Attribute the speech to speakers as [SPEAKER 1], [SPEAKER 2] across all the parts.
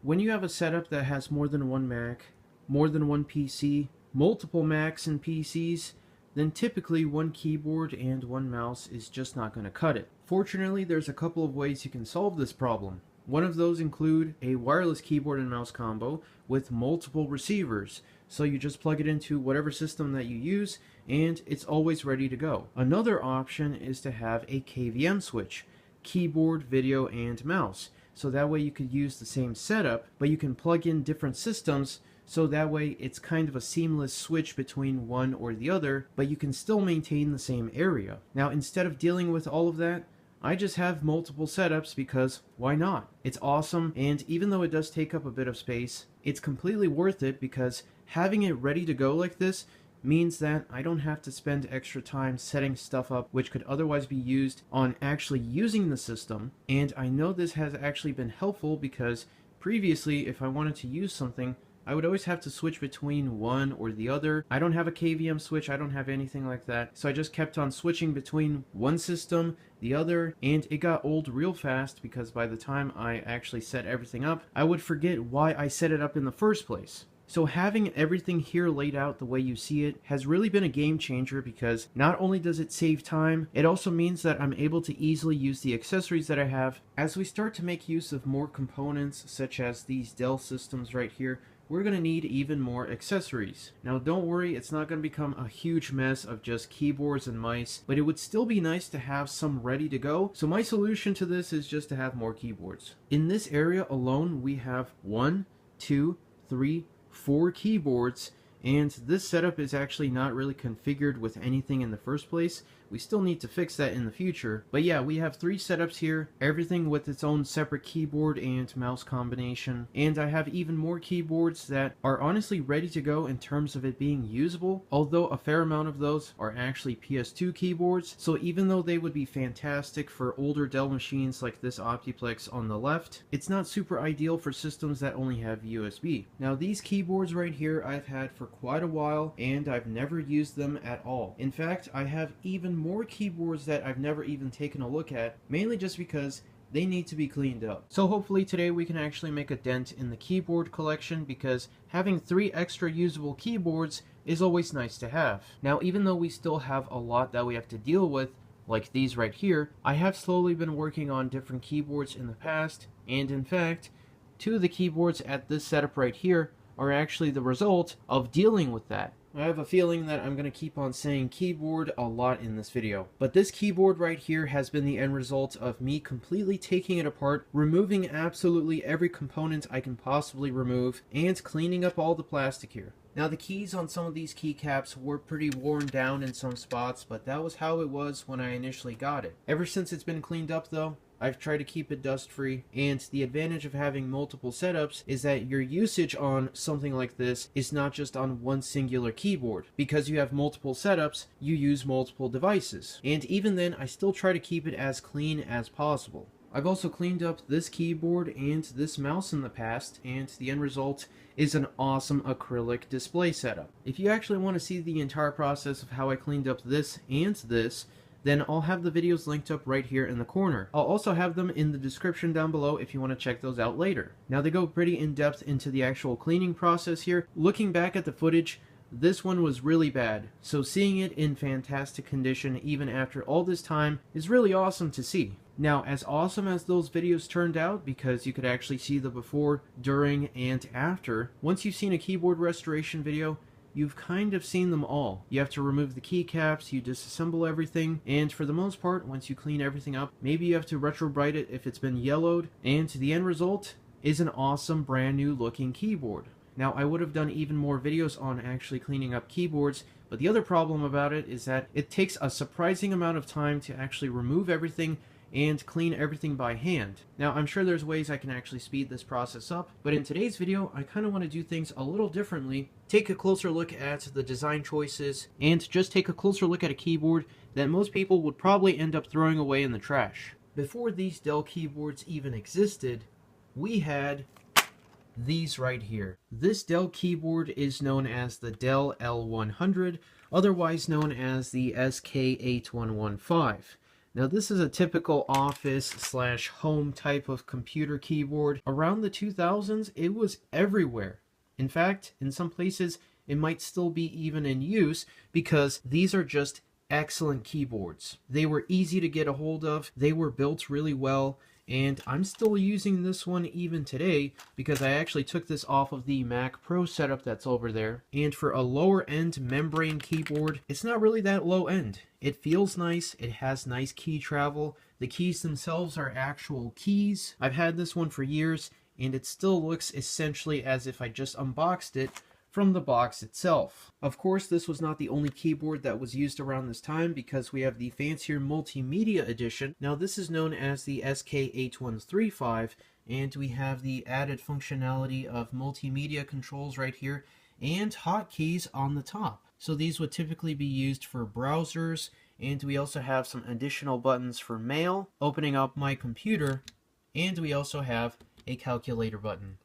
[SPEAKER 1] when you have a setup that has more than one Mac, more than one PC, multiple Macs and PCs, then typically one keyboard and one mouse is just not going to cut it. Fortunately, there's a couple of ways you can solve this problem. One of those include a wireless keyboard and mouse combo with multiple receivers. So you just plug it into whatever system that you use and it's always ready to go. Another option is to have a KVM switch, keyboard, video, and mouse. So that way you could use the same setup, but you can plug in different systems, so that way it's kind of a seamless switch between one or the other, but you can still maintain the same area. Now, instead of dealing with all of that, I just have multiple setups because why not? It's awesome, and even though it does take up a bit of space, it's completely worth it because having it ready to go like this means that I don't have to spend extra time setting stuff up which could otherwise be used on actually using the system. And I know this has actually been helpful because previously, if I wanted to use something, I would always have to switch between one or the other. I don't have a KVM switch, I don't have anything like that, so I just kept on switching between one system, the other, and it got old real fast because by the time I actually set everything up, I would forget why I set it up in the first place. So having everything here laid out the way you see it has really been a game changer because not only does it save time, it also means that I'm able to easily use the accessories that I have. As we start to make use of more components such as these Dell systems right here, we're going to need even more accessories. Now don't worry, it's not going to become a huge mess of just keyboards and mice, but it would still be nice to have some ready to go. So my solution to this is just to have more keyboards. In this area alone, we have 1, 2, 3, 4 keyboards, and this setup is actually not really configured with anything in the first place. We still need to fix that in the future. But yeah, we have 3 setups here, everything with its own separate keyboard and mouse combination. And I have even more keyboards that are honestly ready to go in terms of it being usable, although a fair amount of those are actually PS2 keyboards. So even though they would be fantastic for older Dell machines like this Optiplex on the left, it's not super ideal for systems that only have USB. Now these keyboards right here I've had for quite a while, and I've never used them at all. In fact, I have even more keyboards that I've never even taken a look at, mainly just because they need to be cleaned up. So hopefully today we can actually make a dent in the keyboard collection because having 3 extra usable keyboards is always nice to have. Now even though we still have a lot that we have to deal with, like these right here, I have slowly been working on different keyboards in the past, and in fact, 2 of the keyboards at this setup right here are actually the result of dealing with that. I have a feeling that I'm going to keep on saying keyboard a lot in this video. But this keyboard right here has been the end result of me completely taking it apart, removing absolutely every component I can possibly remove, and cleaning up all the plastic here. Now the keys on some of these keycaps were pretty worn down in some spots, but that was how it was when I initially got it. Ever since it's been cleaned up though, I've tried to keep it dust free, and the advantage of having multiple setups is that your usage on something like this is not just on one singular keyboard. Because you have multiple setups, you use multiple devices. And even then, I still try to keep it as clean as possible. I've also cleaned up this keyboard and this mouse in the past, and the end result is an awesome acrylic display setup. If you actually want to see the entire process of how I cleaned up this and this, then I'll have the videos linked up right here in the corner. I'll also have them in the description down below if you want to check those out later. Now they go pretty in depth into the actual cleaning process here. Looking back at the footage, this one was really bad, so seeing it in fantastic condition even after all this time is really awesome to see. Now, as awesome as those videos turned out, because you could actually see the before, during, and after, once you've seen a keyboard restoration video, you've kind of seen them all. You have to remove the keycaps, you disassemble everything, and for the most part, once you clean everything up, maybe you have to retrobrite it if it's been yellowed, and the end result is an awesome brand new looking keyboard. Now, I would have done even more videos on actually cleaning up keyboards, but the other problem about it is that it takes a surprising amount of time to actually remove everything and clean everything by hand. Now, I'm sure there's ways I can actually speed this process up, but in today's video, I kind of want to do things a little differently, take a closer look at the design choices, and just take a closer look at a keyboard that most people would probably end up throwing away in the trash. Before these Dell keyboards even existed, we had these right here. This Dell keyboard is known as the Dell L100, otherwise known as the SK8115. Now this is a typical office slash home type of computer keyboard. Around the 2000s, it was everywhere. In fact, in some places, it might still be even in use because these are just excellent keyboards. They were easy to get a hold of, they were built really well, and I'm still using this one even today because I actually took this off of the Mac Pro setup that's over there. And for a lower end membrane keyboard, it's not really that low end. It feels nice, it has nice key travel, the keys themselves are actual keys. I've had this one for years and it still looks essentially as if I just unboxed it from the box itself. Of course, this was not the only keyboard that was used around this time because we have the fancier multimedia edition. Now this is known as the SK8135 and we have the added functionality of multimedia controls right here and hotkeys on the top. So these would typically be used for browsers, and we also have some additional buttons for mail, opening up my computer, and we also have a calculator button.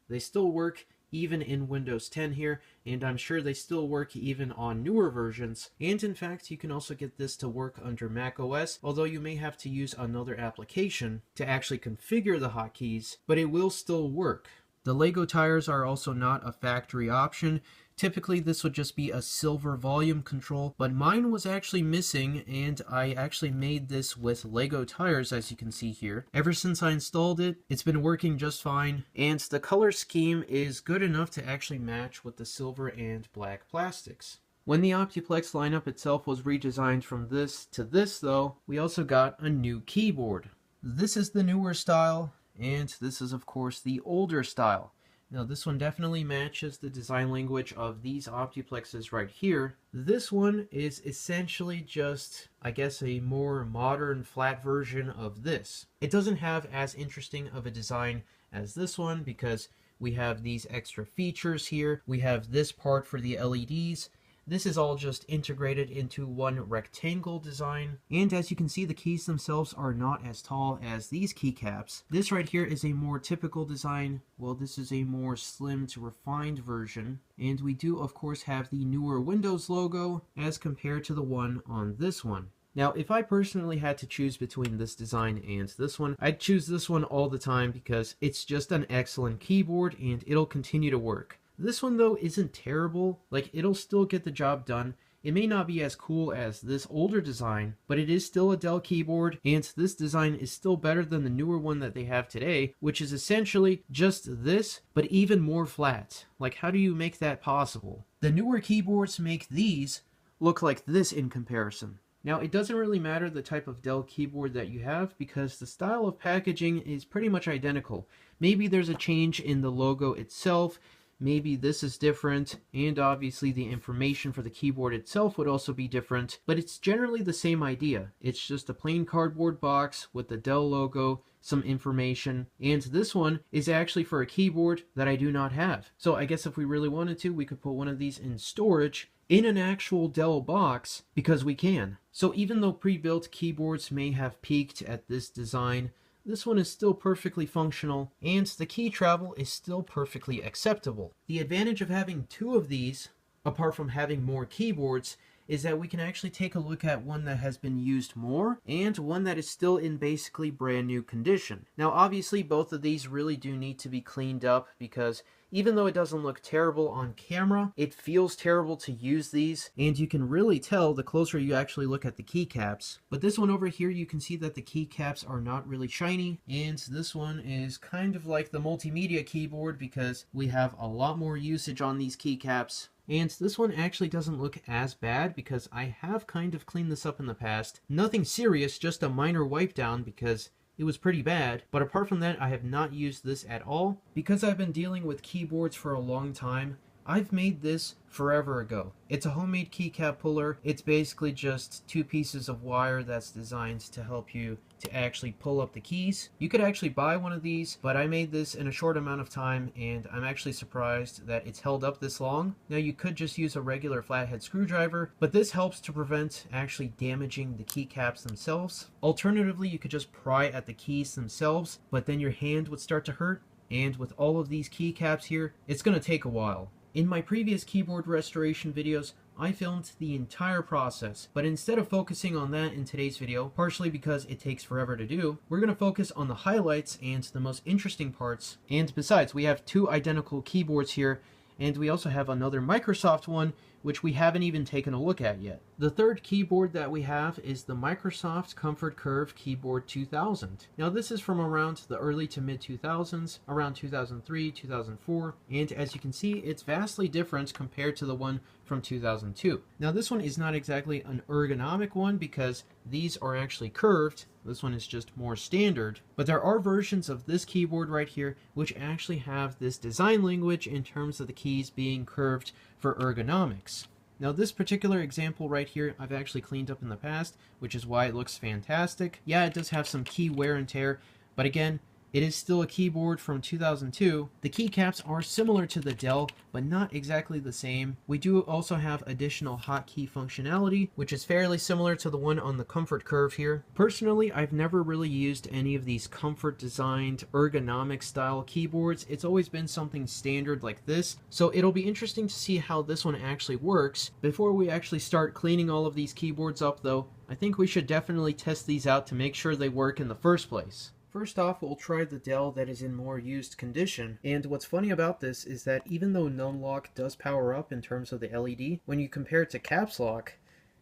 [SPEAKER 1] They still work even in Windows 10 here, and I'm sure they still work even on newer versions. And in fact, you can also get this to work under macOS, although you may have to use another application to actually configure the hotkeys, but it will still work. The Lego tires are also not a factory option. Typically this would just be a silver volume control, but mine was actually missing and I actually made this with Lego tires, as you can see here. Ever since I installed it, it's been working just fine, and the color scheme is good enough to actually match with the silver and black plastics. When the Optiplex lineup itself was redesigned from this to this though, we also got a new keyboard. This is the newer style, and this is of course the older style. Now this one definitely matches the design language of these Optiplexes right here. This one is essentially just, I guess, a more modern flat version of this. It doesn't have as interesting of a design as this one because we have these extra features here. We have this part for the LEDs. This is all just integrated into one rectangle design. And as you can see, the keys themselves are not as tall as these keycaps. This right here is a more typical design. Well, this is a more slim to refined version. And we do, of course, have the newer Windows logo as compared to the one on this one. Now, if I personally had to choose between this design and this one, I'd choose this one all the time because it's just an excellent keyboard and it'll continue to work. This one, though, isn't terrible. Like, it'll still get the job done. It may not be as cool as this older design, but it is still a Dell keyboard, and this design is still better than the newer one that they have today, which is essentially just this, but even more flat. Like, how do you make that possible? The newer keyboards make these look like this in comparison. Now, it doesn't really matter the type of Dell keyboard that you have because the style of packaging is pretty much identical. Maybe there's a change in the logo itself. Maybe this is different, and obviously the information for the keyboard itself would also be different, but it's generally the same idea. It's just a plain cardboard box with the Dell logo, some information, and this one is actually for a keyboard that I do not have. So I guess if we really wanted to, we could put one of these in storage in an actual Dell box, because we can. So even though pre-built keyboards may have peaked at this design, this one is still perfectly functional, and the key travel is still perfectly acceptable. The advantage of having two of these, apart from having more keyboards, is that we can actually take a look at one that has been used more, and one that is still in basically brand new condition. Now obviously both of these really do need to be cleaned up, because even though it doesn't look terrible on camera, it feels terrible to use these, and you can really tell the closer you actually look at the keycaps. But this one over here, you can see that the keycaps are not really shiny, and this one is kind of like the multimedia keyboard because we have a lot more usage on these keycaps. And this one actually doesn't look as bad because I have kind of cleaned this up in the past. Nothing serious, just a minor wipe down because it was pretty bad, but apart from that, I have not used this at all. Because I've been dealing with keyboards for a long time, I've made this forever ago. It's a homemade keycap puller. It's basically just two pieces of wire that's designed to help you to actually pull up the keys. You could actually buy one of these, but I made this in a short amount of time, and I'm actually surprised that it's held up this long. Now you could just use a regular flathead screwdriver, but this helps to prevent actually damaging the keycaps themselves. Alternatively, you could just pry at the keys themselves, but then your hand would start to hurt, and with all of these keycaps here, it's going to take a while. In my previous keyboard restoration videos, I filmed the entire process. But instead of focusing on that in today's video, partially because it takes forever to do, we're going to focus on the highlights and the most interesting parts. And besides, we have two identical keyboards here, and we also have another Microsoft one, which we haven't even taken a look at yet. The third keyboard that we have is the Microsoft Comfort Curve Keyboard 2000. Now this is from around the early to mid 2000s, around 2003, 2004, and as you can see, it's vastly different compared to the one from 2002. Now this one is not exactly an ergonomic one because these are actually curved. This one is just more standard, but there are versions of this keyboard right here which actually have this design language in terms of the keys being curved for ergonomics. Now this particular example right here I've actually cleaned up in the past, which is why it looks fantastic. Yeah, it does have some key wear and tear, but again, it is still a keyboard from 2002. The keycaps are similar to the Dell, but not exactly the same. We do also have additional hotkey functionality, which is fairly similar to the one on the Comfort Curve here. Personally, I've never really used any of these comfort designed ergonomic style keyboards. It's always been something standard like this, so it'll be interesting to see how this one actually works. Before we actually start cleaning all of these keyboards up though, I think we should definitely test these out to make sure they work in the first place. First off, we'll try the Dell that is in more used condition, and what's funny about this is that even though Num Lock does power up in terms of the LED, when you compare it to Caps Lock,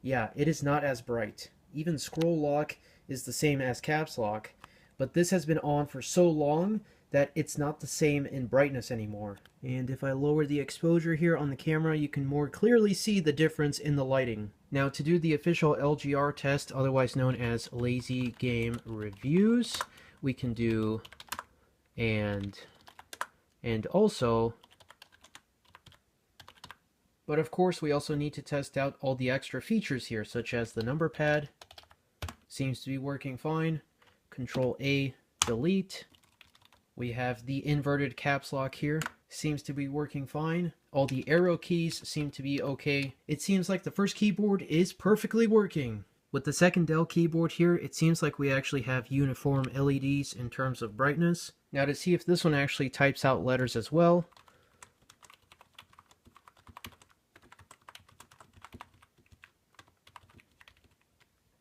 [SPEAKER 1] yeah, it is not as bright. Even Scroll Lock is the same as Caps Lock, but this has been on for so long that it's not the same in brightness anymore. And if I lower the exposure here on the camera, you can more clearly see the difference in the lighting. Now to do the official LGR test, otherwise known as Lazy Game Reviews, we can do and also, but of course we also need to test out all the extra features here, such as the number pad seems to be working fine. Control A, delete. We have the inverted caps lock here, seems to be working fine. All the arrow keys seem to be okay. It seems like the first keyboard is perfectly working. With the second Dell keyboard here, it seems like we actually have uniform LEDs in terms of brightness. Now to see if this one actually types out letters as well.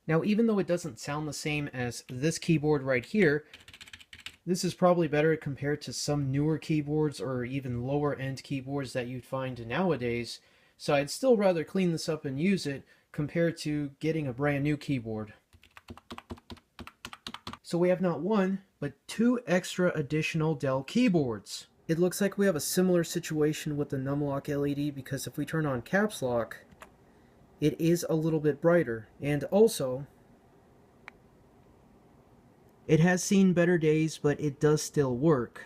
[SPEAKER 1] Now even though it doesn't sound the same as this keyboard right here, this is probably better compared to some newer keyboards or even lower end keyboards that you'd find nowadays. So I'd still rather clean this up and use it compared to getting a brand new keyboard. So we have not one, but two extra additional Dell keyboards. It looks like we have a similar situation with the Numlock LED because if we turn on Caps Lock, it is a little bit brighter. And also, it has seen better days, but it does still work.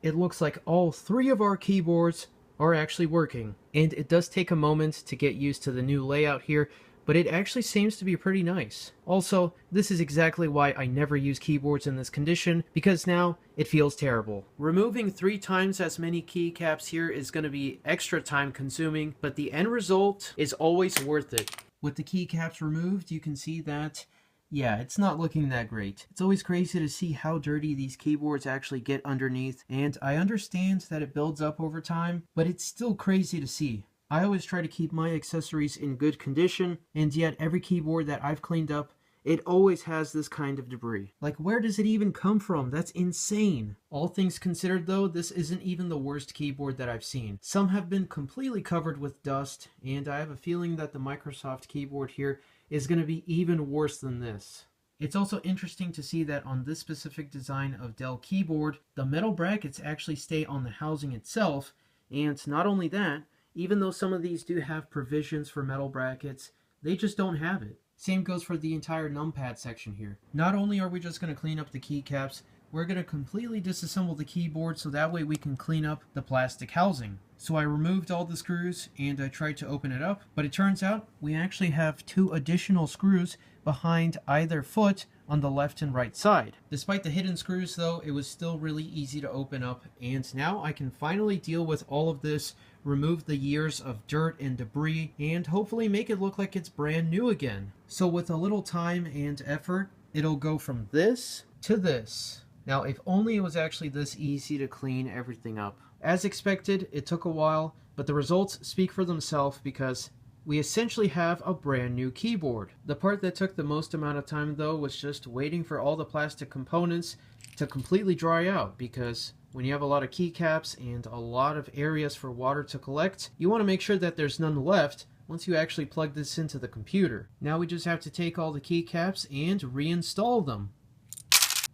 [SPEAKER 1] It looks like all three of our keyboards are actually working, and it does take a moment to get used to the new layout here, but it actually seems to be pretty nice. Also, this is exactly why I never use keyboards in this condition, because now it feels terrible. Removing 3 times as many keycaps here is going to be extra time consuming, but the end result is always worth it. With the keycaps removed, you can see that yeah, it's not looking that great. It's always crazy to see how dirty these keyboards actually get underneath, and I understand that it builds up over time, but it's still crazy to see. I always try to keep my accessories in good condition, and yet every keyboard that I've cleaned up, it always has this kind of debris. Like, where does it even come from? That's insane. All things considered though, this isn't even the worst keyboard that I've seen. Some have been completely covered with dust, and I have a feeling that the Microsoft keyboard here is going to be even worse than this. It's also interesting to see that on this specific design of Dell keyboard, the metal brackets actually stay on the housing itself, and not only that, even though some of these do have provisions for metal brackets, they just don't have it. Same goes for the entire numpad section here. Not only are we just going to clean up the keycaps, we're going to completely disassemble the keyboard so that way we can clean up the plastic housing. So I removed all the screws and I tried to open it up, but it turns out we actually have 2 additional screws behind either foot on the left and right side. Despite the hidden screws though, it was still really easy to open up, and now I can finally deal with all of this, remove the years of dirt and debris, and hopefully make it look like it's brand new again. So with a little time and effort, it'll go from this to this. Now, if only it was actually this easy to clean everything up. As expected, it took a while, but the results speak for themselves because we essentially have a brand new keyboard. The part that took the most amount of time though was just waiting for all the plastic components to completely dry out, because when you have a lot of keycaps and a lot of areas for water to collect, you want to make sure that there's none left once you actually plug this into the computer. Now we just have to take all the keycaps and reinstall them.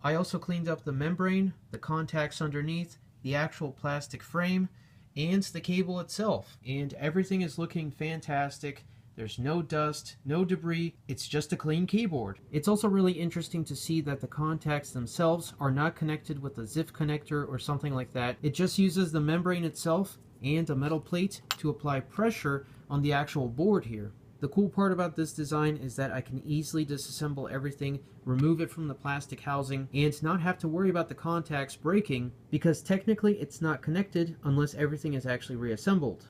[SPEAKER 1] I also cleaned up the membrane, the contacts underneath, the actual plastic frame, and the cable itself, and everything is looking fantastic. There's no dust, no debris, it's just a clean keyboard. It's also really interesting to see that the contacts themselves are not connected with a ZIF connector or something like that. It just uses the membrane itself and a metal plate to apply pressure on the actual board here. The cool part about this design is that I can easily disassemble everything, remove it from the plastic housing, and not have to worry about the contacts breaking, because technically it's not connected unless everything is actually reassembled.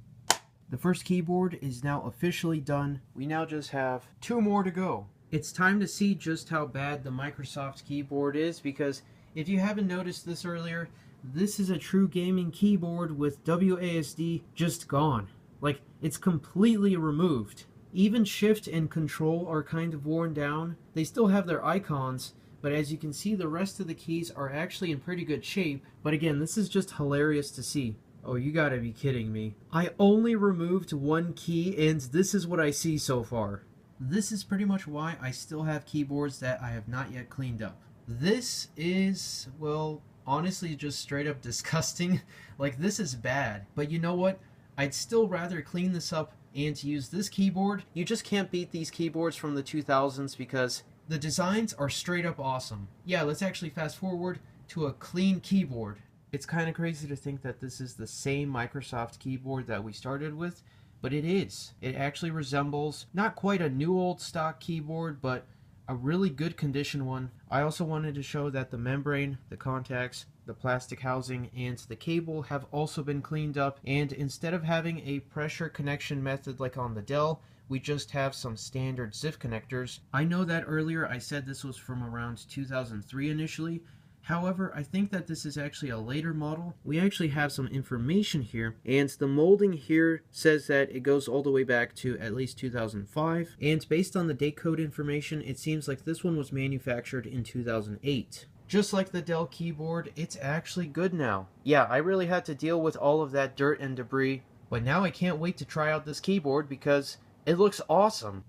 [SPEAKER 1] The first keyboard is now officially done. We now just have 2 more to go. It's time to see just how bad the Microsoft keyboard is, because if you haven't noticed this earlier, this is a true gaming keyboard with WASD just gone. Like, it's completely removed. Even Shift and Control are kind of worn down. They still have their icons, but as you can see, the rest of the keys are actually in pretty good shape. But again, this is just hilarious to see. Oh, you gotta be kidding me. I only removed 1 key, and this is what I see so far. This is pretty much why I still have keyboards that I have not yet cleaned up. This is, well, honestly just straight up disgusting. Like, this is bad. But you know what? I'd still rather clean this up and to use this keyboard. You just can't beat these keyboards from the 2000s because the designs are straight up awesome. Yeah, let's actually fast forward to a clean keyboard. It's kind of crazy to think that this is the same Microsoft keyboard that we started with, but it is. It actually resembles not quite a new old stock keyboard, but a really good condition one. I also wanted to show that the membrane, the contacts, the plastic housing, and the cable have also been cleaned up, and instead of having a pressure connection method like on the Dell, we just have some standard ZIF connectors. I know that earlier I said this was from around 2003 initially. However, I think that this is actually a later model. We actually have some information here, and the molding here says that it goes all the way back to at least 2005, and based on the date code information, it seems like this one was manufactured in 2008. Just like the Dell keyboard, it's actually good now. Yeah, I really had to deal with all of that dirt and debris, but now I can't wait to try out this keyboard because it looks awesome.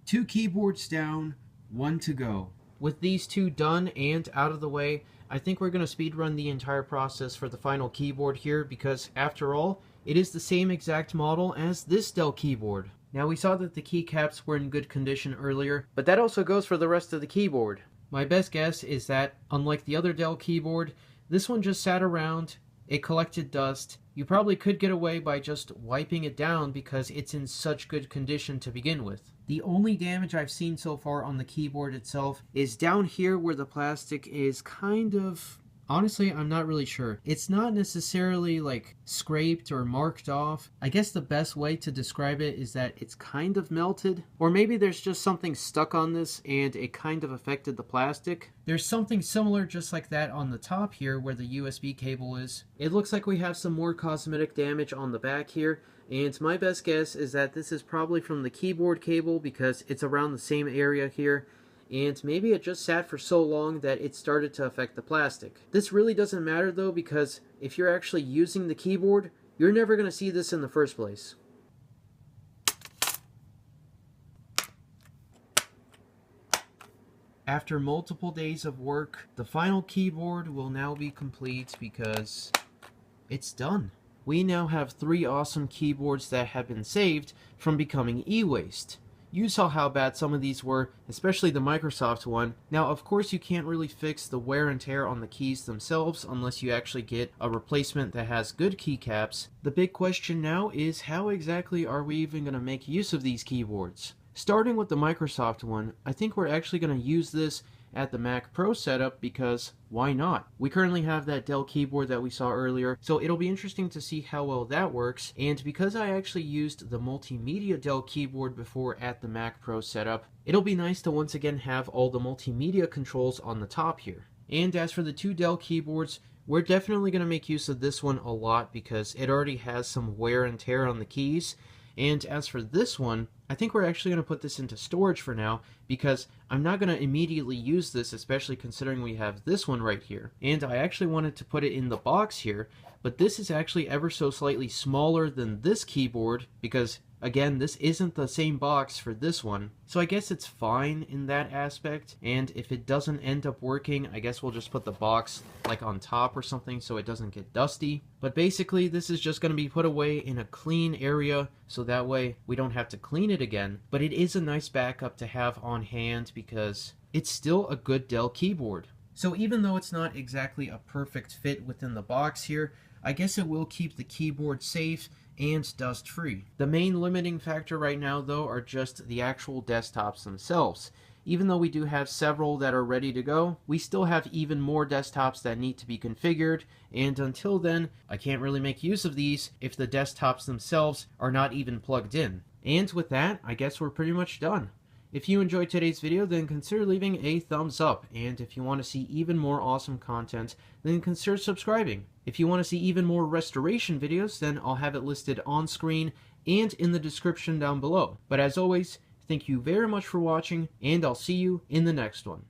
[SPEAKER 1] 2 keyboards down, 1 to go. With these 2 done and out of the way, I think we're going to speedrun the entire process for the final keyboard here, because after all, it is the same exact model as this Dell keyboard. Now, we saw that the keycaps were in good condition earlier, but that also goes for the rest of the keyboard. My best guess is that, unlike the other Dell keyboard, this one just sat around, it collected dust. You probably could get away by just wiping it down because it's in such good condition to begin with. The only damage I've seen so far on the keyboard itself is down here where the plastic is kind of... Honestly, I'm not really sure. It's not necessarily like scraped or marked off. I guess the best way to describe it is that it's kind of melted. Or maybe there's just something stuck on this and it kind of affected the plastic. There's something similar just like that on the top here where the USB cable is. It looks like we have some more cosmetic damage on the back here. And my best guess is that this is probably from the keyboard cable because it's around the same area here. And maybe it just sat for so long that it started to affect the plastic. This really doesn't matter though, because if you're actually using the keyboard, you're never going to see this in the first place. After multiple days of work, the final keyboard will now be complete because it's done. We now have 3 awesome keyboards that have been saved from becoming e-waste. You saw how bad some of these were, especially the Microsoft one. Now, of course, you can't really fix the wear and tear on the keys themselves unless you actually get a replacement that has good keycaps. The big question now is how exactly are we even going to make use of these keyboards? Starting with the Microsoft one, I think we're actually going to use this at the Mac Pro setup because why not? We currently have that Dell keyboard that we saw earlier, so it'll be interesting to see how well that works. And because I actually used the multimedia Dell keyboard before at the Mac Pro setup, it'll be nice to once again have all the multimedia controls on the top here. And as for the 2 Dell keyboards, we're definitely going to make use of this one a lot because it already has some wear and tear on the keys. And as for this one, I think we're actually going to put this into storage for now because I'm not going to immediately use this, especially considering we have this one right here. And I actually wanted to put it in the box here, but this is actually ever so slightly smaller than this keyboard because, again, this isn't the same box for this one. So I guess it's fine in that aspect, and if it doesn't end up working, I guess we'll just put the box like on top or something so it doesn't get dusty. But basically, this is just going to be put away in a clean area so that way we don't have to clean it again. But it is a nice backup to have on hand because it's still a good Dell keyboard. So even though it's not exactly a perfect fit within the box here, I guess it will keep the keyboard safe and dust-free. The main limiting factor right now, though, are just the actual desktops themselves. Even though we do have several that are ready to go, we still have even more desktops that need to be configured, and until then, I can't really make use of these if the desktops themselves are not even plugged in. And with that, I guess we're pretty much done. If you enjoyed today's video, then consider leaving a thumbs up, and if you want to see even more awesome content, then consider subscribing. If you want to see even more restoration videos, then I'll have it listed on screen and in the description down below. But as always, thank you very much for watching, and I'll see you in the next one.